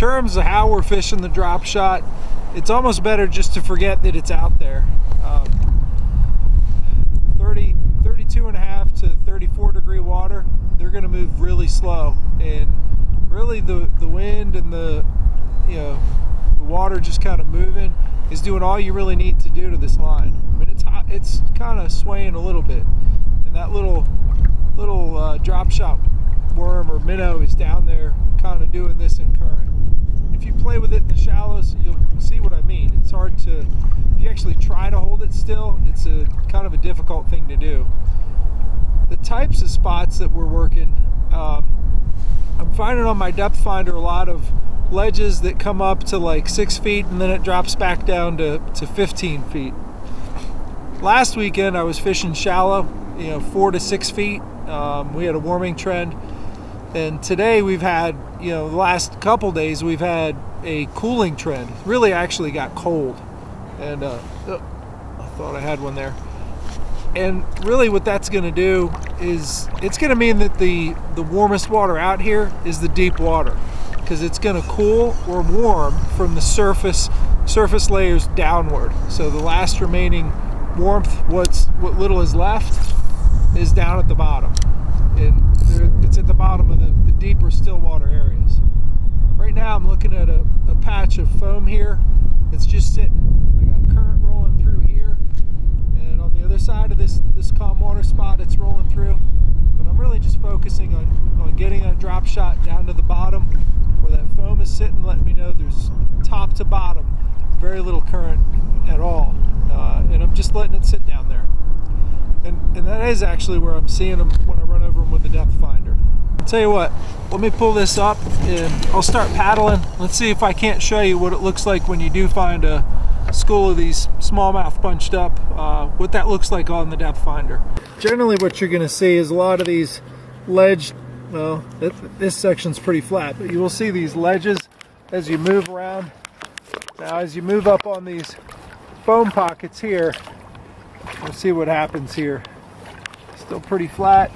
terms of how we're fishing the drop shot, it's almost better just to forget that it's out there. 32.5 to 34 degree water, they're going to move really slow, and really the wind and the water just kind of moving is doing all you really need to do to this line. I mean, it's kind of swaying a little bit, and that little drop shot worm or minnow is down there kind of doing this in current. If you play with it in the shallows, you'll see what I mean. It's hard to, if you actually try to hold it still, it's a kind of a difficult thing to do. The types of spots that we're working, I'm finding on my depth finder a lot of ledges that come up to like 6 feet and then it drops back down to 15 feet. Last weekend I was fishing shallow, 4 to 6 feet. We had a warming trend, and today we've had, the last couple days we've had a cooling trend. It really actually got cold, and I thought I had one there. And really what that's going to do is it's going to mean that the warmest water out here is the deep water, because it's going to cool or warm from the surface layers downward. So the last remaining warmth, what little is left, is down at the bottom, and it's at the bottom of the deeper still water areas. Right now I'm looking at a patch of foam here. It's just sitting. I got current rolling through here, and on the other side of this calm water spot it's rolling through, but I'm really just focusing on getting that drop shot down to the bottom where that foam is sitting, letting me know there's top to bottom very little current at all, and I'm just letting it sit down there. And that is actually where I'm seeing them when I run over them with the depth finder. I'll tell you what, let me pull this up and I'll start paddling. Let's see if I can't show you what it looks like when you do find a school of these smallmouth bunched up, what that looks like on the depth finder. Generally what you're going to see is a lot of these ledge, well, this section's pretty flat, but you will see these ledges as you move around. Now as you move up on these foam pockets here, we'll see what happens here. Still pretty flat.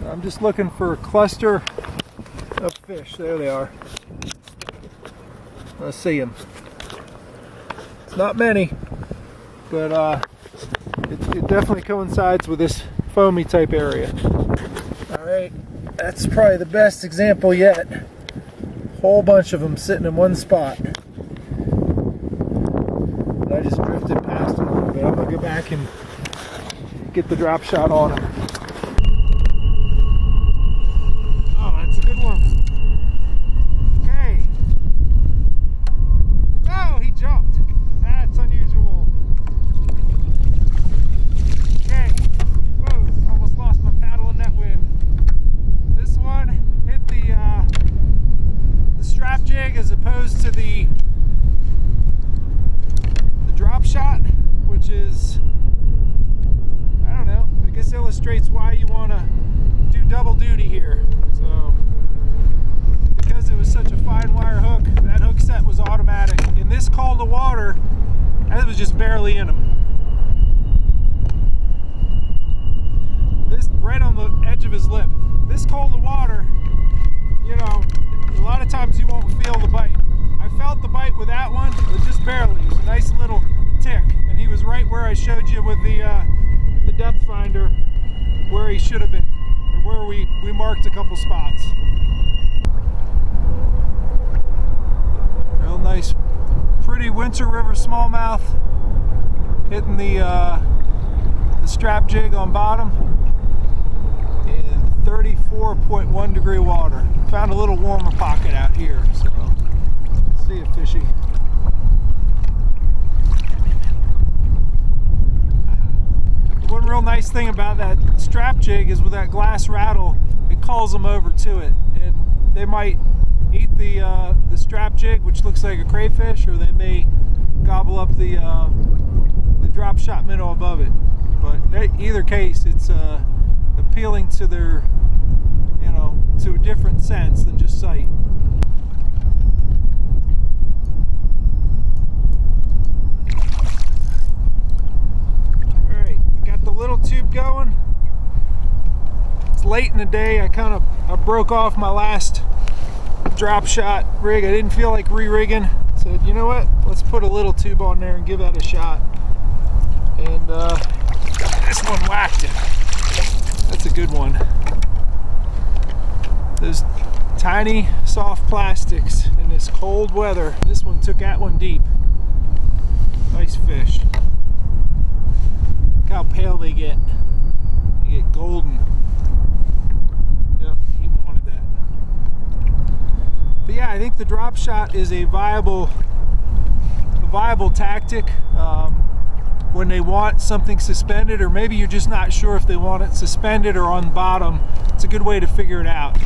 I'm just looking for a cluster of fish. There they are. I see them. It's not many, but it definitely coincides with this foamy type area. All right, that's probably the best example yet. Whole bunch of them sitting in one spot. I just drifted past them a little bit. I'm gonna go back and get the drop shot on him. Oh, that's a good one. Okay. Oh, he jumped. That's unusual. Okay. Whoa, almost lost my paddle in that wind. This one hit the strap jig as opposed to the drop shot, which is, I don't know, I guess illustrates why you want to do double duty here. So because it was such a fine wire hook, that hook set was automatic. In this cold of water, that was just barely in them. This right on the edge of his lip. This cold of water, a lot of times you won't feel the bite. I felt the bite with that one, but just barely. It was a nice little tick, and he was right where I showed you with the depth finder, where he should have been, or where we marked a couple spots. Real nice, pretty Winter River smallmouth hitting the strap jig on bottom in 34.1 degree water. Found a little warmer pocket out here, so let's see a fishy. One real nice thing about that strap jig is with that glass rattle, it calls them over to it, and they might eat the strap jig, which looks like a crayfish, or they may gobble up the drop shot minnow above it. But in either case, it's appealing to their, to a different sense than just sight. The little tube going. It's late in the day. I broke off my last drop shot rig. I didn't feel like re-rigging. Said, you know what? Let's put a little tube on there and give that a shot. And this one whacked it. That's a good one. Those tiny, soft plastics in this cold weather. This one took that one deep. Nice fish. Look how pale they get. They get golden. Yep, he wanted that. But yeah, I think the drop shot is a viable tactic when they want something suspended, or maybe you're just not sure if they want it suspended or on the bottom. It's a good way to figure it out.